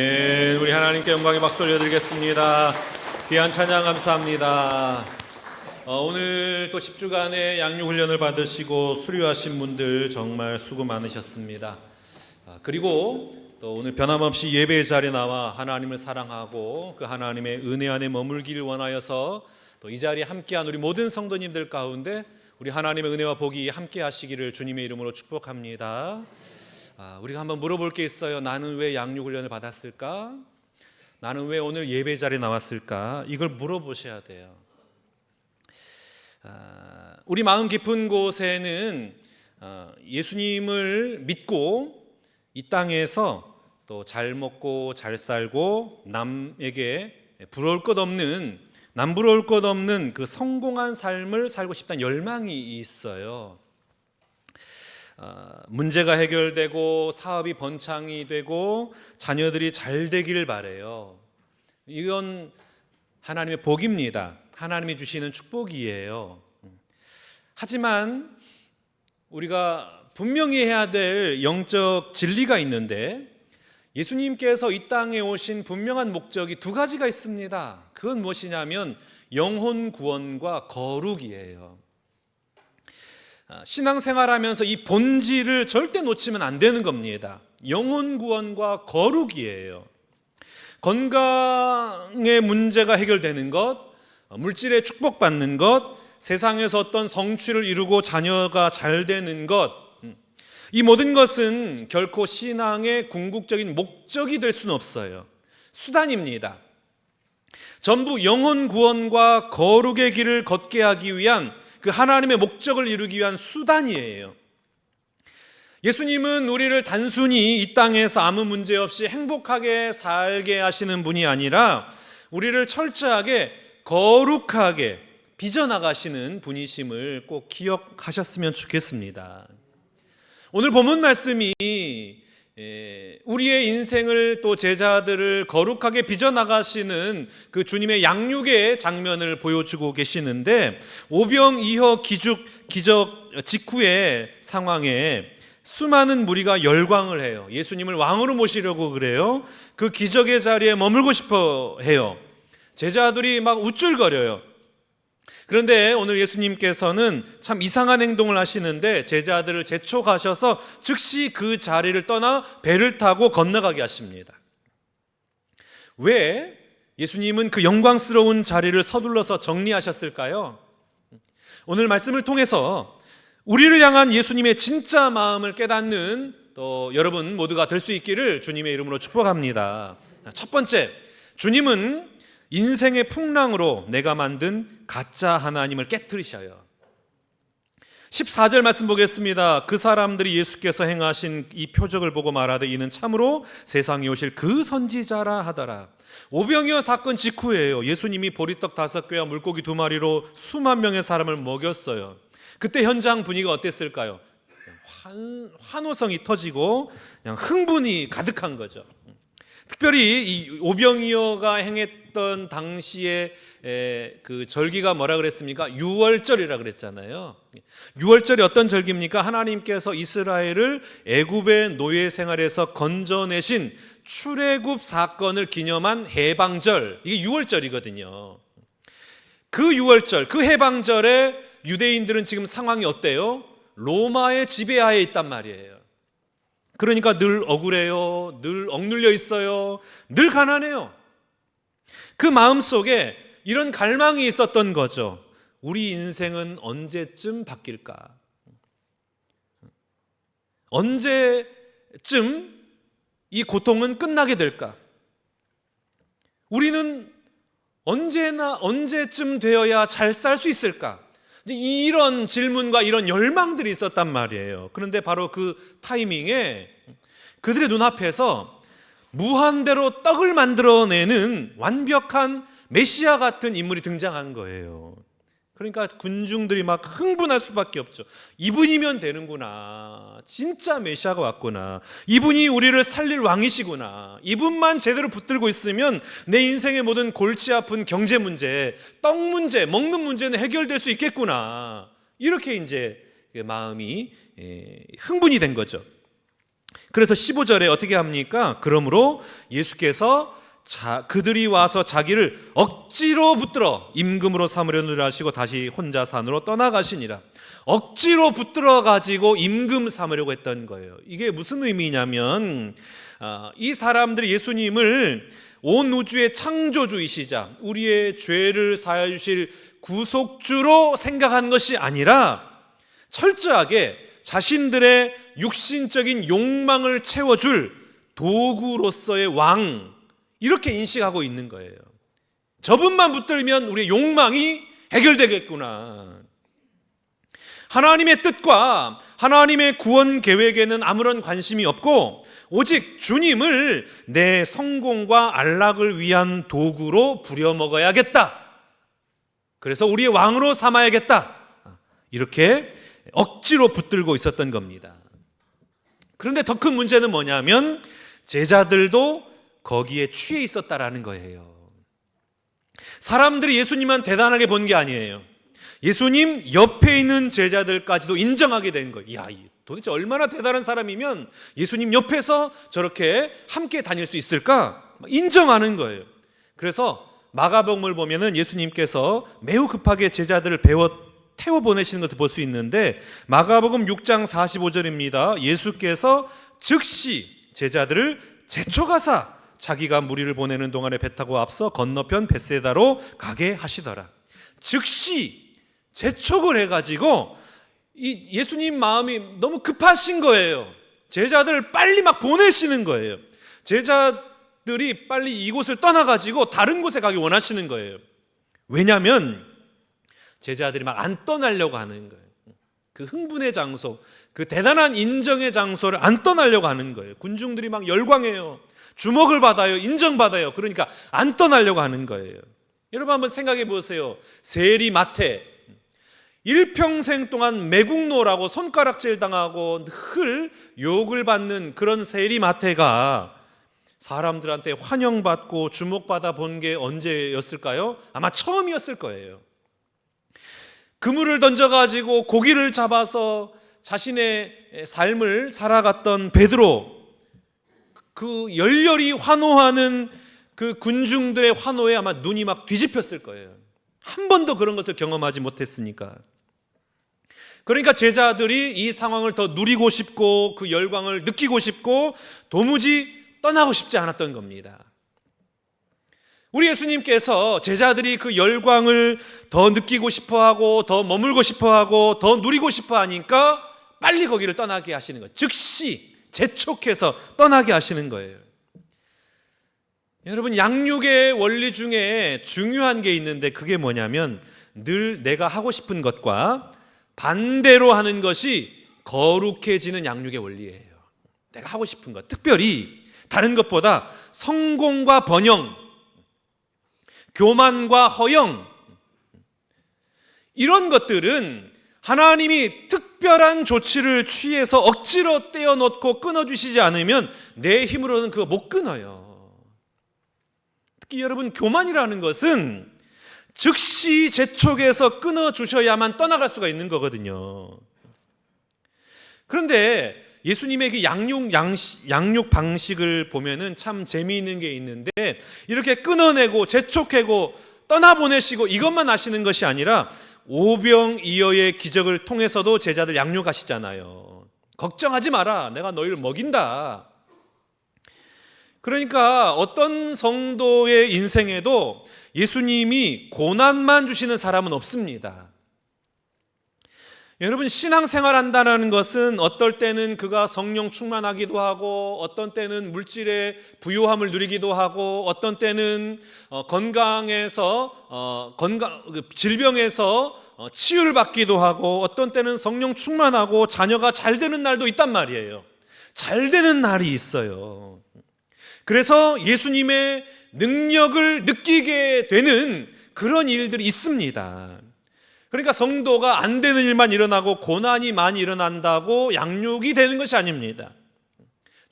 네, 우리 하나님께 영광의 박수 올려드리겠습니다. 귀한 찬양 감사합니다. 오늘 또 10주간의 양육훈련을 받으시고 수료하신 분들 정말 수고 많으셨습니다. 그리고 또 오늘 변함없이 예배의 자리에 나와 하나님을 사랑하고 그 하나님의 은혜 안에 머물기를 원하여서 또 이 자리에 함께한 우리 모든 성도님들 가운데 우리 하나님의 은혜와 복이 함께 하시기를 주님의 이름으로 축복합니다. 우리가 한번 물어볼 게 있어요. 나는 왜 양육훈련을 받았을까? 나는 왜 오늘 예배 자리에 나왔을까? 이걸 물어보셔야 돼요. 우리 마음 깊은 곳에는 예수님을 믿고 이 땅에서 또 잘 먹고 잘 살고 남에게 부러울 것 없는 남부러울 것 없는 그 성공한 삶을 살고 싶다는 열망이 있어요. 문제가 해결되고 사업이 번창이 되고 자녀들이 잘 되기를 바라요. 이건 하나님의 복입니다. 하나님이 주시는 축복이에요. 하지만 우리가 분명히 해야 될 영적 진리가 있는데 예수님께서 이 땅에 오신 분명한 목적이 두 가지가 있습니다. 그건 무엇이냐면 영혼 구원과 거룩이에요. 신앙생활하면서 이 본질을 절대 놓치면 안 되는 겁니다. 영혼 구원과 거룩이에요. 건강의 문제가 해결되는 것, 물질의 축복받는 것, 세상에서 어떤 성취를 이루고 자녀가 잘 되는 것, 이 모든 것은 결코 신앙의 궁극적인 목적이 될 수는 없어요. 수단입니다. 전부 영혼 구원과 거룩의 길을 걷게 하기 위한 그 하나님의 목적을 이루기 위한 수단이에요. 예수님은 우리를 단순히 이 땅에서 아무 문제 없이 행복하게 살게 하시는 분이 아니라 우리를 철저하게 거룩하게 빚어나가시는 분이심을 꼭 기억하셨으면 좋겠습니다. 오늘 본문 말씀이 우리의 인생을 또 제자들을 거룩하게 빚어나가시는 그 주님의 양육의 장면을 보여주고 계시는데 오병이어 기적 직후의 상황에 수많은 무리가 열광을 해요. 예수님을 왕으로 모시려고 그래요. 그 기적의 자리에 머물고 싶어 해요. 제자들이 막 우쭐거려요. 그런데 오늘 예수님께서는 참 이상한 행동을 하시는데 제자들을 재촉하셔서 즉시 그 자리를 떠나 배를 타고 건너가게 하십니다. 왜 예수님은 그 영광스러운 자리를 서둘러서 정리하셨을까요? 오늘 말씀을 통해서 우리를 향한 예수님의 진짜 마음을 깨닫는 또 여러분 모두가 될 수 있기를 주님의 이름으로 축복합니다. 첫 번째, 주님은 인생의 풍랑으로 내가 만든 가짜 하나님을 깨트리셔요. 14절 말씀 보겠습니다. 그 사람들이 예수께서 행하신 이 표적을 보고 말하되 이는 참으로 세상에 오실 그 선지자라 하더라. 오병이어 사건 직후예요. 예수님이 보리떡 5개와 물고기 2마리로 수만 명의 사람을 먹였어요. 그때 현장 분위기가 어땠을까요? 환호성이 터지고 그냥 흥분이 가득한 거죠. 특별히 이 오병이어가 행했던 당시에 그 절기가 뭐라 그랬습니까? 유월절이라 그랬잖아요. 유월절이 어떤 절기입니까? 하나님께서 이스라엘을 애굽의 노예 생활에서 건져내신 출애굽 사건을 기념한 해방절, 이게 유월절이거든요. 그 유월절, 그 해방절에 유대인들은 지금 상황이 어때요? 로마의 지배하에 있단 말이에요. 그러니까 늘 억울해요. 늘 억눌려 있어요. 늘 가난해요. 그 마음속에 이런 갈망이 있었던 거죠. 우리 인생은 언제쯤 바뀔까? 언제쯤 이 고통은 끝나게 될까? 우리는 언제쯤 되어야 잘 살 수 있을까? 이런 질문과 이런 열망들이 있었단 말이에요. 그런데 바로 그 타이밍에 그들의 눈앞에서 무한대로 떡을 만들어내는 완벽한 메시아 같은 인물이 등장한 거예요. 그러니까 군중들이 막 흥분할 수밖에 없죠. 이분이면 되는구나. 진짜 메시아가 왔구나. 이분이 우리를 살릴 왕이시구나. 이분만 제대로 붙들고 있으면 내 인생의 모든 골치 아픈 경제 문제, 떡 문제, 먹는 문제는 해결될 수 있겠구나. 이렇게 이제 마음이 흥분이 된 거죠. 그래서 15절에 어떻게 합니까? 그러므로 예수께서 그들이 와서 자기를 억지로 붙들어 임금으로 삼으려느라 하시고 다시 혼자 산으로 떠나가시니라. 억지로 붙들어 가지고 임금 삼으려고 했던 거예요. 이게 무슨 의미냐면 이 사람들이 예수님을 온 우주의 창조주이시자 우리의 죄를 사하여 주실 구속주로 생각한 것이 아니라 철저하게 자신들의 육신적인 욕망을 채워줄 도구로서의 왕, 이렇게 인식하고 있는 거예요. 저분만 붙들면 우리의 욕망이 해결되겠구나. 하나님의 뜻과 하나님의 구원 계획에는 아무런 관심이 없고 오직 주님을 내 성공과 안락을 위한 도구로 부려먹어야겠다. 그래서 우리의 왕으로 삼아야겠다. 이렇게 억지로 붙들고 있었던 겁니다. 그런데 더 큰 문제는 뭐냐면 제자들도 거기에 취해 있었다라는 거예요. 사람들이 예수님만 대단하게 본 게 아니에요. 예수님 옆에 있는 제자들까지도 인정하게 된 거예요. 야, 도대체 얼마나 대단한 사람이면 예수님 옆에서 저렇게 함께 다닐 수 있을까? 인정하는 거예요. 그래서 마가복음을 보면은 예수님께서 매우 급하게 제자들을 태워 보내시는 것을 볼 수 있는데 마가복음 6장 45절입니다. 예수께서 즉시 제자들을 제쳐가사 자기가 무리를 보내는 동안에 배 타고 앞서 건너편 벳세다로 가게 하시더라. 즉시 재촉을 해가지고 이 예수님 마음이 너무 급하신 거예요. 제자들을 빨리 막 보내시는 거예요. 제자들이 빨리 이곳을 떠나가지고 다른 곳에 가기 원하시는 거예요. 왜냐하면 제자들이 막 안 떠나려고 하는 거예요. 그 흥분의 장소, 그 대단한 인정의 장소를 안 떠나려고 하는 거예요. 군중들이 막 열광해요. 주목을 받아요. 인정받아요. 그러니까 안 떠나려고 하는 거예요. 여러분 한번 생각해 보세요. 세리 마태, 일평생 동안 매국노라고 손가락질 당하고 늘 욕을 받는 그런 세리 마태가 사람들한테 환영받고 주목받아 본 게 언제였을까요? 아마 처음이었을 거예요. 그물을 던져가지고 고기를 잡아서 자신의 삶을 살아갔던 베드로, 그 열렬히 환호하는 그 군중들의 환호에 아마 눈이 막 뒤집혔을 거예요. 한 번도 그런 것을 경험하지 못했으니까. 그러니까 제자들이 이 상황을 더 누리고 싶고 그 열광을 느끼고 싶고 도무지 떠나고 싶지 않았던 겁니다. 우리 예수님께서 제자들이 그 열광을 더 느끼고 싶어하고 더 머물고 싶어하고 더 누리고 싶어하니까 빨리 거기를 떠나게 하시는 거예요. 즉시 재촉해서 떠나게 하시는 거예요. 여러분, 양육의 원리 중에 중요한 게 있는데 그게 뭐냐면 늘 내가 하고 싶은 것과 반대로 하는 것이 거룩해지는 양육의 원리예요. 내가 하고 싶은 것, 특별히 다른 것보다 성공과 번영, 교만과 허영, 이런 것들은 하나님이 특별한 조치를 취해서 억지로 떼어놓고 끊어주시지 않으면 내 힘으로는 그거 못 끊어요. 특히 여러분, 교만이라는 것은 즉시 재촉에서 끊어주셔야만 떠나갈 수가 있는 거거든요. 그런데 예수님의 그 양육 방식을 보면은 참 재미있는 게 있는데 이렇게 끊어내고 재촉하고 떠나보내시고 이것만 하시는 것이 아니라 오병이어의 기적을 통해서도 제자들 양육하시잖아요. 걱정하지 마라. 내가 너희를 먹인다. 그러니까 어떤 성도의 인생에도 예수님이 고난만 주시는 사람은 없습니다. 여러분, 신앙생활 한다는 것은 어떨 때는 그가 성령 충만하기도 하고 어떤 때는 물질의 부요함을 누리기도 하고 어떤 때는 질병에서 치유를 받기도 하고 어떤 때는 성령 충만하고 자녀가 잘 되는 날도 있단 말이에요. 잘 되는 날이 있어요. 그래서 예수님의 능력을 느끼게 되는 그런 일들이 있습니다. 그러니까 성도가 안 되는 일만 일어나고 고난이 많이 일어난다고 양육이 되는 것이 아닙니다.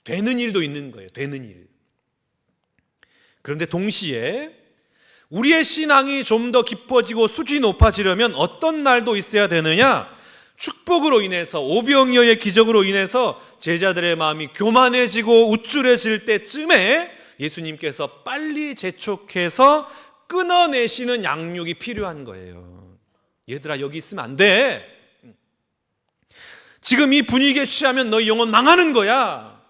되는 일도 있는 거예요. 되는 일. 그런데 동시에 우리의 신앙이 좀 더 깊어지고 수준이 높아지려면 어떤 날도 있어야 되느냐? 축복으로 인해서, 오병이어의 기적으로 인해서 제자들의 마음이 교만해지고 우쭐해질 때쯤에 예수님께서 빨리 재촉해서 끊어내시는 양육이 필요한 거예요. 얘들아, 여기 있으면 안 돼. 지금 이 분위기에 취하면 너희 영혼 망하는 거야.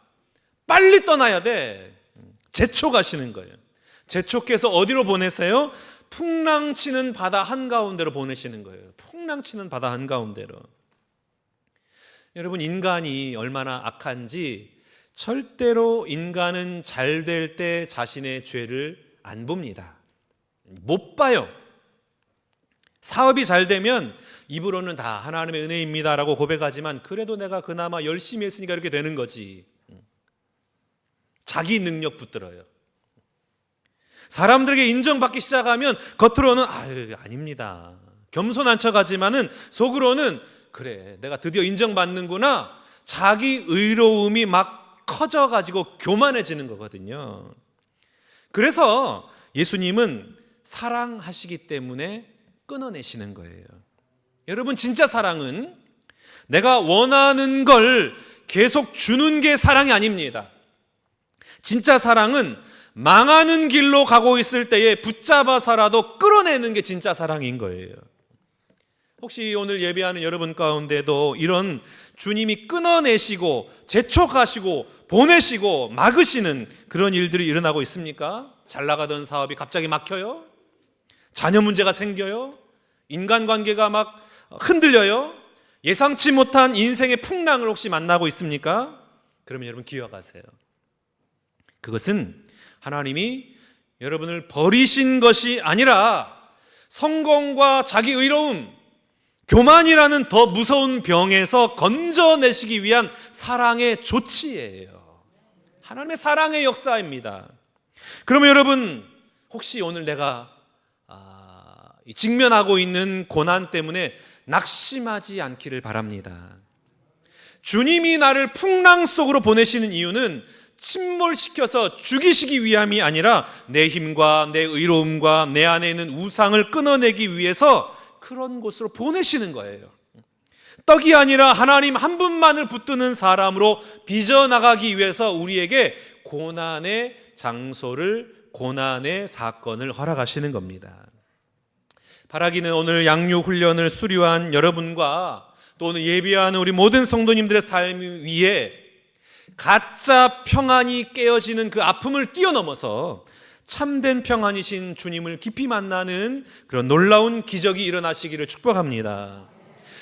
빨리 떠나야 돼. 재촉하시는 거예요. 재촉해서 어디로 보내세요? 풍랑치는 바다 한가운데로 보내시는 거예요. 풍랑치는 바다 한가운데로. 여러분, 인간이 얼마나 악한지 절대로 인간은 잘 될 때 자신의 죄를 안 봅니다. 못 봐요. 사업이 잘 되면 입으로는 다 하나님의 은혜입니다라고 고백하지만 그래도 내가 그나마 열심히 했으니까 이렇게 되는 거지. 자기 능력 붙들어요. 사람들에게 인정받기 시작하면 겉으로는 아닙니다. 겸손한 척하지만은 속으로는 그래, 내가 드디어 인정받는구나. 자기 의로움이 막 커져가지고 교만해지는 거거든요. 그래서 예수님은 사랑하시기 때문에 끊어내시는 거예요. 여러분, 진짜 사랑은 내가 원하는 걸 계속 주는 게 사랑이 아닙니다. 진짜 사랑은 망하는 길로 가고 있을 때에 붙잡아서라도 끌어내는 게 진짜 사랑인 거예요. 혹시 오늘 예배하는 여러분 가운데도 이런 주님이 끊어내시고 재촉하시고 보내시고 막으시는 그런 일들이 일어나고 있습니까? 잘 나가던 사업이 갑자기 막혀요? 자녀 문제가 생겨요? 인간관계가 막 흔들려요? 예상치 못한 인생의 풍랑을 혹시 만나고 있습니까? 그러면 여러분 기억하세요. 그것은 하나님이 여러분을 버리신 것이 아니라 성공과 자기 의로움, 교만이라는 더 무서운 병에서 건져내시기 위한 사랑의 조치예요. 하나님의 사랑의 역사입니다. 그러면 여러분, 혹시 오늘 내가 직면하고 있는 고난 때문에 낙심하지 않기를 바랍니다. 주님이 나를 풍랑 속으로 보내시는 이유는 침몰시켜서 죽이시기 위함이 아니라 내 힘과 내 의로움과 내 안에 있는 우상을 끊어내기 위해서 그런 곳으로 보내시는 거예요. 떡이 아니라 하나님 한 분만을 붙드는 사람으로 빚어나가기 위해서 우리에게 고난의 장소를, 고난의 사건을 허락하시는 겁니다. 바라기는 오늘 양육 훈련을 수료한 여러분과 또 오늘 예배하는 우리 모든 성도님들의 삶 위에 가짜 평안이 깨어지는 그 아픔을 뛰어넘어서 참된 평안이신 주님을 깊이 만나는 그런 놀라운 기적이 일어나시기를 축복합니다.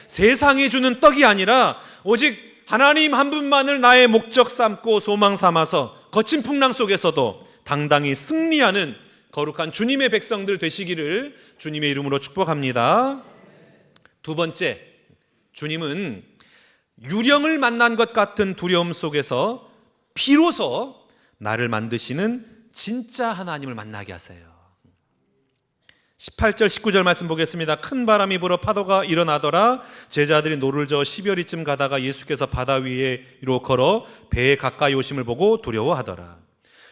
세상이 주는 떡이 아니라 오직 하나님 한 분만을 나의 목적 삼고 소망 삼아서 거친 풍랑 속에서도 당당히 승리하는 거룩한 주님의 백성들 되시기를 주님의 이름으로 축복합니다. 두 번째, 주님은 유령을 만난 것 같은 두려움 속에서 비로소 나를 만드시는 진짜 하나님을 만나게 하세요. 18절 19절 말씀 보겠습니다. 큰 바람이 불어 파도가 일어나더라. 제자들이 노를 저어 10여리쯤 가다가 예수께서 바다 위로 걸어 배에 가까이 오심을 보고 두려워하더라.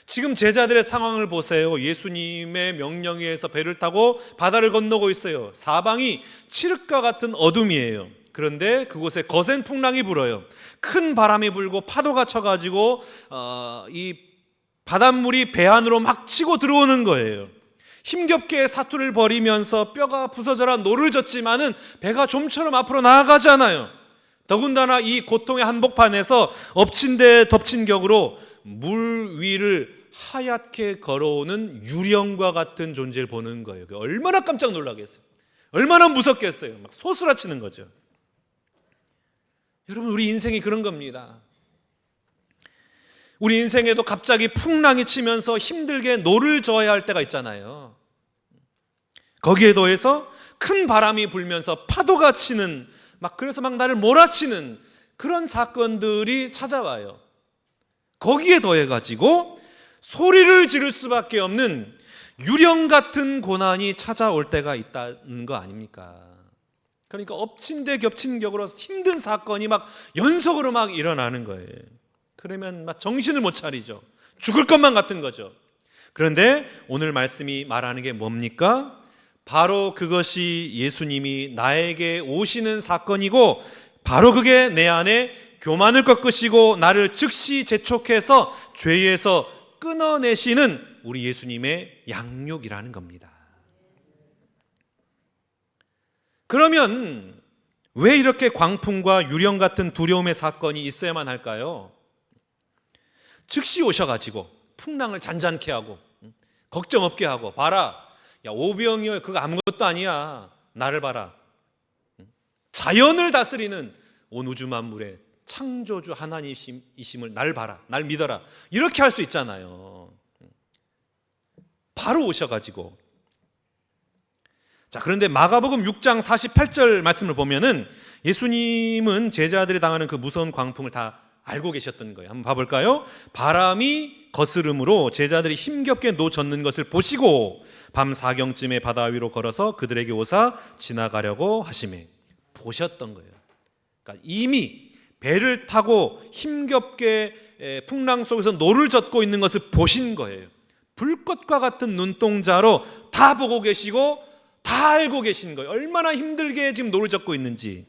지금 제자들의 상황을 보세요. 예수님의 명령에 의해서 배를 타고 바다를 건너고 있어요. 사방이 칠흑과 같은 어둠이에요. 그런데 그곳에 거센 풍랑이 불어요. 큰 바람이 불고 파도가 쳐가지고 이 바닷물이 배 안으로 막 치고 들어오는 거예요. 힘겹게 사투를 벌이면서 뼈가 부서져라 노를 젓지만은 배가 좀처럼 앞으로 나아가잖아요. 더군다나 이 고통의 한복판에서 엎친 데 덮친 격으로 물 위를 하얗게 걸어오는 유령과 같은 존재를 보는 거예요. 얼마나 깜짝 놀라겠어요. 얼마나 무섭겠어요. 막 소스라치는 거죠. 여러분, 우리 인생이 그런 겁니다. 우리 인생에도 갑자기 풍랑이 치면서 힘들게 노를 저어야 할 때가 있잖아요. 거기에 더해서 큰 바람이 불면서 파도가 치는, 그래서 나를 몰아치는 그런 사건들이 찾아와요. 거기에 더해가지고 소리를 지를 수밖에 없는 유령 같은 고난이 찾아올 때가 있다는 거 아닙니까? 그러니까 엎친 데 겹친 격으로 힘든 사건이 연속으로 일어나는 거예요. 그러면 정신을 못 차리죠. 죽을 것만 같은 거죠. 그런데 오늘 말씀이 말하는 게 뭡니까? 바로 그것이 예수님이 나에게 오시는 사건이고 바로 그게 내 안에 교만을 꺾으시고 나를 즉시 재촉해서 죄에서 끊어내시는 우리 예수님의 양육이라는 겁니다. 그러면 왜 이렇게 광풍과 유령 같은 두려움의 사건이 있어야만 할까요? 즉시 오셔가지고 풍랑을 잔잔케 하고 걱정 없게 하고, 봐라, 야, 오병이어, 그거 아무것도 아니야, 나를 봐라. 자연을 다스리는 온 우주 만물의 창조주 하나님이심을 날 봐라, 날 믿어라, 이렇게 할 수 있잖아요. 바로 오셔가지고. 자, 그런데 마가복음 6장 48절 말씀을 보면은 예수님은 제자들이 당하는 그 무서운 광풍을 다 알고 계셨던 거예요. 한번 봐볼까요? 바람이 거스름으로 제자들이 힘겹게 노젓는 것을 보시고 밤 4경쯤에 바다 위로 걸어서 그들에게 오사 지나가려고 하시매. 보셨던 거예요. 그러니까 이미 배를 타고 힘겹게 풍랑 속에서 노를 젓고 있는 것을 보신 거예요. 불꽃과 같은 눈동자로 다 보고 계시고 다 알고 계신 거예요. 얼마나 힘들게 지금 노를 젓고 있는지.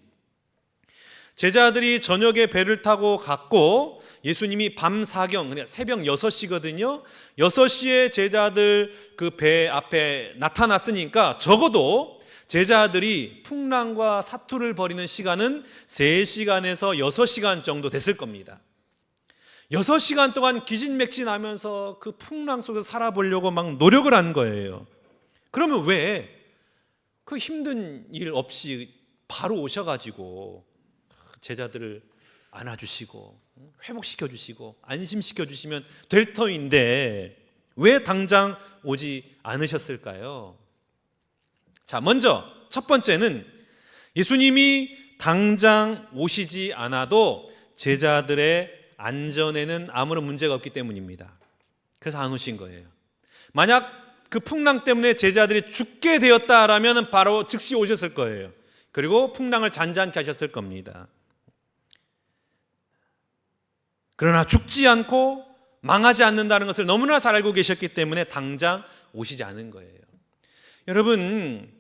제자들이 저녁에 배를 타고 갔고 예수님이 밤 4경, 그러니까 새벽 6시거든요. 6시에 제자들 그 배 앞에 나타났으니까 적어도 제자들이 풍랑과 사투를 벌이는 시간은 3시간에서 6시간 정도 됐을 겁니다. 6시간 동안 기진맥진하면서 그 풍랑 속에서 살아보려고 막 노력을 한 거예요. 그러면 왜 그 힘든 일 없이 바로 오셔가지고 제자들을 안아주시고 회복시켜 주시고 안심시켜 주시면 될 터인데 왜 당장 오지 않으셨을까요? 자, 먼저 첫 번째는 예수님이 당장 오시지 않아도 제자들의 안전에는 아무런 문제가 없기 때문입니다. 그래서 안 오신 거예요. 만약 그 풍랑 때문에 제자들이 죽게 되었다라면 바로 즉시 오셨을 거예요. 그리고 풍랑을 잔잔케 하셨을 겁니다. 그러나 죽지 않고 망하지 않는다는 것을 너무나 잘 알고 계셨기 때문에 당장 오시지 않은 거예요. 여러분,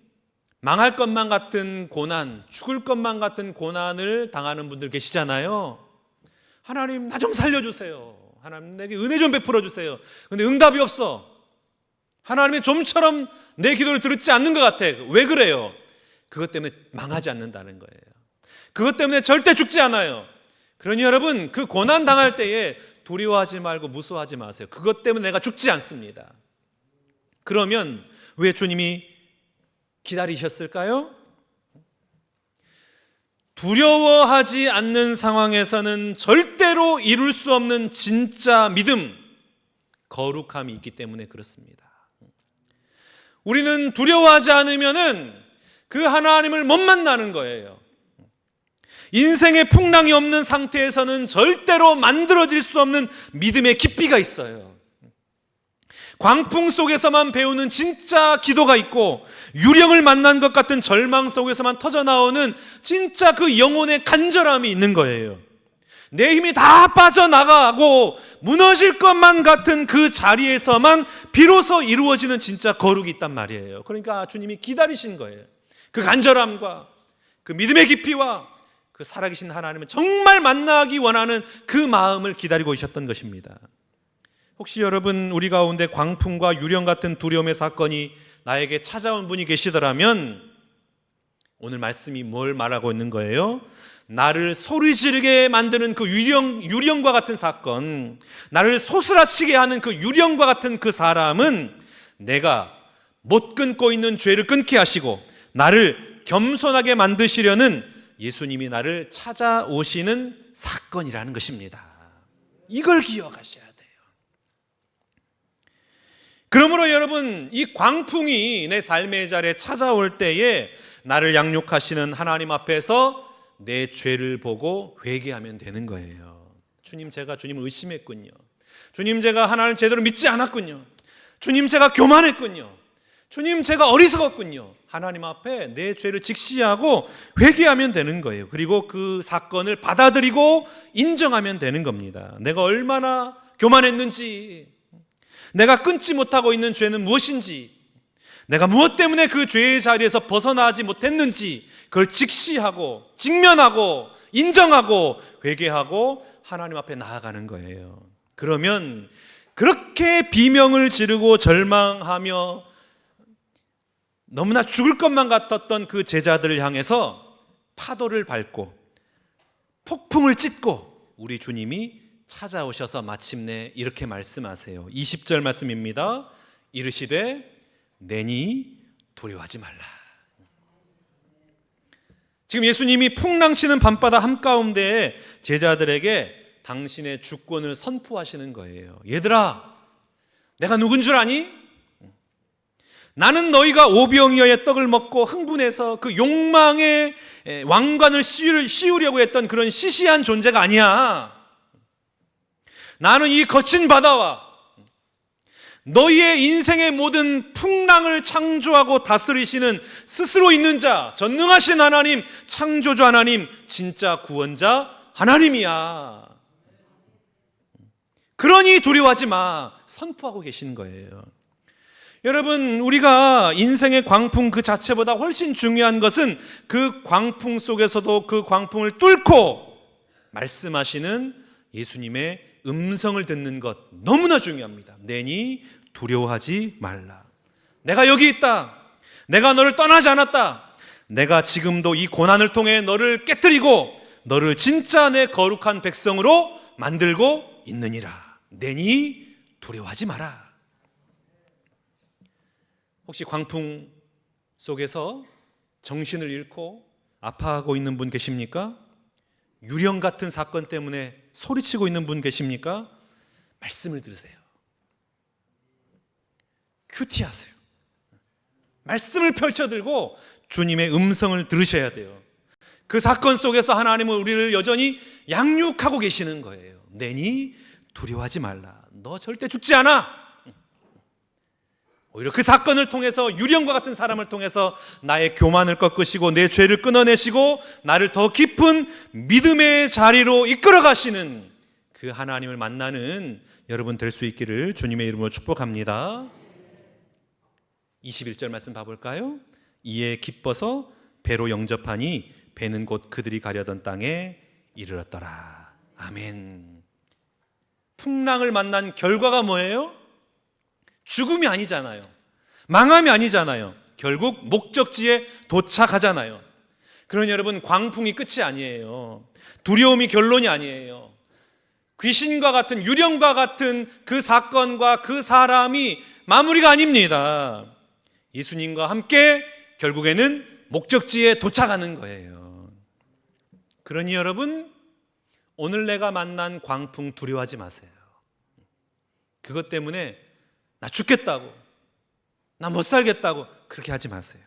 망할 것만 같은 고난, 죽을 것만 같은 고난을 당하는 분들 계시잖아요. 하나님, 나 좀 살려주세요. 하나님, 내게 은혜 좀 베풀어 주세요. 근데 응답이 없어. 하나님이 좀처럼 내 기도를 들었지 않는 것 같아. 왜 그래요? 그것 때문에 망하지 않는다는 거예요. 그것 때문에 절대 죽지 않아요. 그러니 여러분, 그 고난 당할 때에 두려워하지 말고 무서워하지 마세요. 그것 때문에 내가 죽지 않습니다. 그러면 왜 주님이 기다리셨을까요? 두려워하지 않는 상황에서는 절대로 이룰 수 없는 진짜 믿음, 거룩함이 있기 때문에 그렇습니다. 우리는 두려워하지 않으면은 그 하나님을 못 만나는 거예요. 인생의 풍랑이 없는 상태에서는 절대로 만들어질 수 없는 믿음의 깊이가 있어요. 광풍 속에서만 배우는 진짜 기도가 있고 유령을 만난 것 같은 절망 속에서만 터져나오는 진짜 그 영혼의 간절함이 있는 거예요. 내 힘이 다 빠져나가고 무너질 것만 같은 그 자리에서만 비로소 이루어지는 진짜 거룩이 있단 말이에요. 그러니까 주님이 기다리신 거예요. 그 간절함과 그 믿음의 깊이와 그 살아계신 하나님을 정말 만나기 원하는 그 마음을 기다리고 있었던 것입니다. 혹시 여러분, 우리 가운데 광풍과 유령 같은 두려움의 사건이 나에게 찾아온 분이 계시더라면 오늘 말씀이 뭘 말하고 있는 거예요? 나를 소리 지르게 만드는 그 유령과 같은 사건, 나를 소스라치게 하는 그 유령과 같은 그 사람은 내가 못 끊고 있는 죄를 끊게 하시고 나를 겸손하게 만드시려는 예수님이 나를 찾아오시는 사건이라는 것입니다. 이걸 기억하셔야 돼요. 그러므로 여러분, 이 광풍이 내 삶의 자리에 찾아올 때에 나를 양육하시는 하나님 앞에서 내 죄를 보고 회개하면 되는 거예요. 주님, 제가 주님을 의심했군요. 주님, 제가 하나님을 제대로 믿지 않았군요. 주님, 제가 교만했군요. 주님, 제가 어리석었군요. 하나님 앞에 내 죄를 직시하고 회개하면 되는 거예요. 그리고 그 사건을 받아들이고 인정하면 되는 겁니다. 내가 얼마나 교만했는지, 내가 끊지 못하고 있는 죄는 무엇인지, 내가 무엇 때문에 그 죄의 자리에서 벗어나지 못했는지 그걸 직시하고 직면하고 인정하고 회개하고 하나님 앞에 나아가는 거예요. 그러면 그렇게 비명을 지르고 절망하며 너무나 죽을 것만 같았던 그 제자들을 향해서 파도를 밟고 폭풍을 찢고 우리 주님이 찾아오셔서 마침내 이렇게 말씀하세요. 20절 말씀입니다. 이르시되 내니 두려워하지 말라. 지금 예수님이 풍랑치는 밤바다 한가운데에 제자들에게 당신의 주권을 선포하시는 거예요. 얘들아, 내가 누군 줄 아니? 나는 너희가 오병이어의 떡을 먹고 흥분해서 그 욕망의 왕관을 씌우려고 했던 그런 시시한 존재가 아니야. 나는 이 거친 바다와 너희의 인생의 모든 풍랑을 창조하고 다스리시는 스스로 있는 자, 전능하신 하나님, 창조주 하나님, 진짜 구원자 하나님이야. 그러니 두려워하지 마. 선포하고 계시는 거예요. 여러분, 우리가 인생의 광풍 그 자체보다 훨씬 중요한 것은 그 광풍 속에서도 그 광풍을 뚫고 말씀하시는 예수님의 음성을 듣는 것 너무나 중요합니다. 내니 두려워하지 말라. 내가 여기 있다. 내가 너를 떠나지 않았다. 내가 지금도 이 고난을 통해 너를 깨뜨리고 너를 진짜 내 거룩한 백성으로 만들고 있느니라. 내니 두려워하지 마라. 혹시 광풍 속에서 정신을 잃고 아파하고 있는 분 계십니까? 유령 같은 사건 때문에 소리치고 있는 분 계십니까? 말씀을 들으세요. 큐티하세요. 말씀을 펼쳐들고 주님의 음성을 들으셔야 돼요. 그 사건 속에서 하나님은 우리를 여전히 양육하고 계시는 거예요. 내니 두려워하지 말라. 너 절대 죽지 않아. 오히려 그 사건을 통해서 유령과 같은 사람을 통해서 나의 교만을 꺾으시고 내 죄를 끊어내시고 나를 더 깊은 믿음의 자리로 이끌어 가시는 그 하나님을 만나는 여러분 될 수 있기를 주님의 이름으로 축복합니다. 21절 말씀 봐볼까요? 이에 기뻐서 배로 영접하니 배는 곧 그들이 가려던 땅에 이르렀더라. 아멘. 풍랑을 만난 결과가 뭐예요? 죽음이 아니잖아요. 망함이 아니잖아요. 결국 목적지에 도착하잖아요. 그러니 여러분, 광풍이 끝이 아니에요. 두려움이 결론이 아니에요. 귀신과 같은, 유령과 같은 그 사건과 그 사람이 마무리가 아닙니다. 예수님과 함께 결국에는 목적지에 도착하는 거예요. 그러니 여러분, 오늘 내가 만난 광풍 두려워하지 마세요. 그것 때문에 나 죽겠다고, 나 못 살겠다고 그렇게 하지 마세요.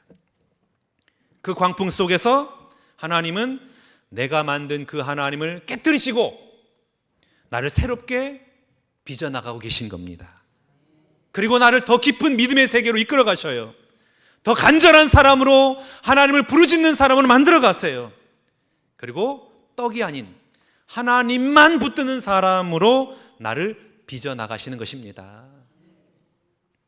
그 광풍 속에서 하나님은 내가 만든 그 하나님을 깨뜨리시고 나를 새롭게 빚어나가고 계신 겁니다. 그리고 나를 더 깊은 믿음의 세계로 이끌어 가셔요. 더 간절한 사람으로, 하나님을 부르짖는 사람으로 만들어 가세요. 그리고 떡이 아닌 하나님만 붙드는 사람으로 나를 빚어나가시는 것입니다.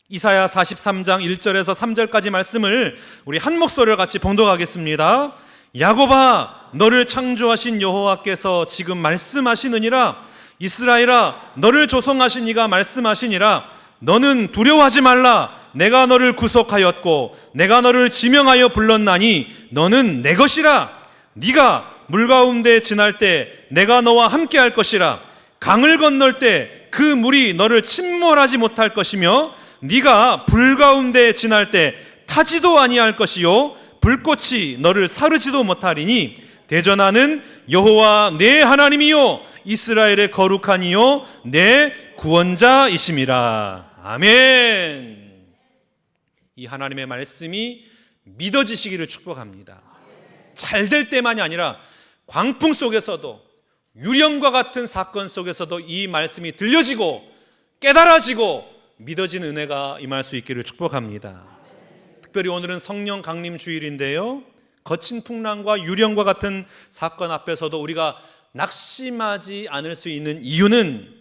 이사야 43장 1절에서 3절까지 말씀을 우리 한 목소리로 같이 봉독하겠습니다. 야곱아, 너를 창조하신 여호와께서 지금 말씀하시느니라. 이스라엘아, 너를 조성하신 이가 말씀하시니라. 너는 두려워하지 말라. 내가 너를 구속하였고 내가 너를 지명하여 불렀나니 너는 내 것이라. 네가 물 가운데 지날 때 내가 너와 함께 할 것이라. 강을 건널 때 그 물이 너를 침몰하지 못할 것이며 네가 불 가운데 지날 때 타지도 아니할 것이요 불꽃이 너를 사르지도 못하리니 대전하는 여호와 내 하나님이요 이스라엘의 거룩한 이요 내 구원자이심이라. 아멘. 이 하나님의 말씀이 믿어지시기를 축복합니다. 잘 될 때만이 아니라 광풍 속에서도, 유령과 같은 사건 속에서도 이 말씀이 들려지고 깨달아지고 믿어지는 은혜가 임할 수 있기를 축복합니다. 특별히 오늘은 성령 강림 주일인데요, 거친 풍랑과 유령과 같은 사건 앞에서도 우리가 낙심하지 않을 수 있는 이유는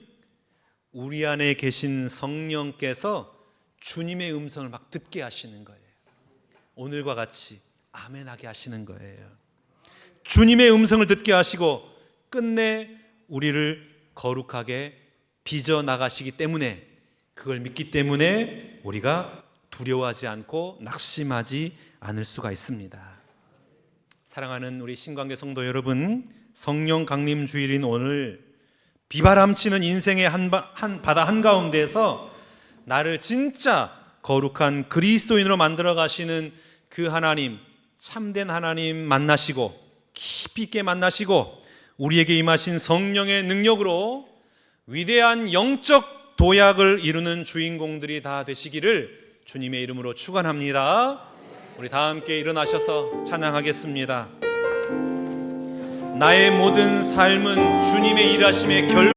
우리 안에 계신 성령께서 주님의 음성을 막 듣게 하시는 거예요. 오늘과 같이 아멘하게 하시는 거예요. 주님의 음성을 듣게 하시고 끝내 우리를 거룩하게 빚어 나가시기 때문에, 그걸 믿기 때문에 우리가 두려워하지 않고 낙심하지 않을 수가 있습니다. 사랑하는 우리 신관계 성도 여러분, 성령 강림 주일인 오늘 비바람치는 인생의 바다 한가운데에서 나를 진짜 거룩한 그리스도인으로 만들어 가시는 그 하나님, 참된 하나님 만나시고 깊이 있게 만나시고 우리에게 임하신 성령의 능력으로 위대한 영적 도약을 이루는 주인공들이 다 되시기를 주님의 이름으로 축원합니다. 우리 다 함께 일어나셔서 찬양하겠습니다. 나의 모든 삶은 주님의 일하심의 결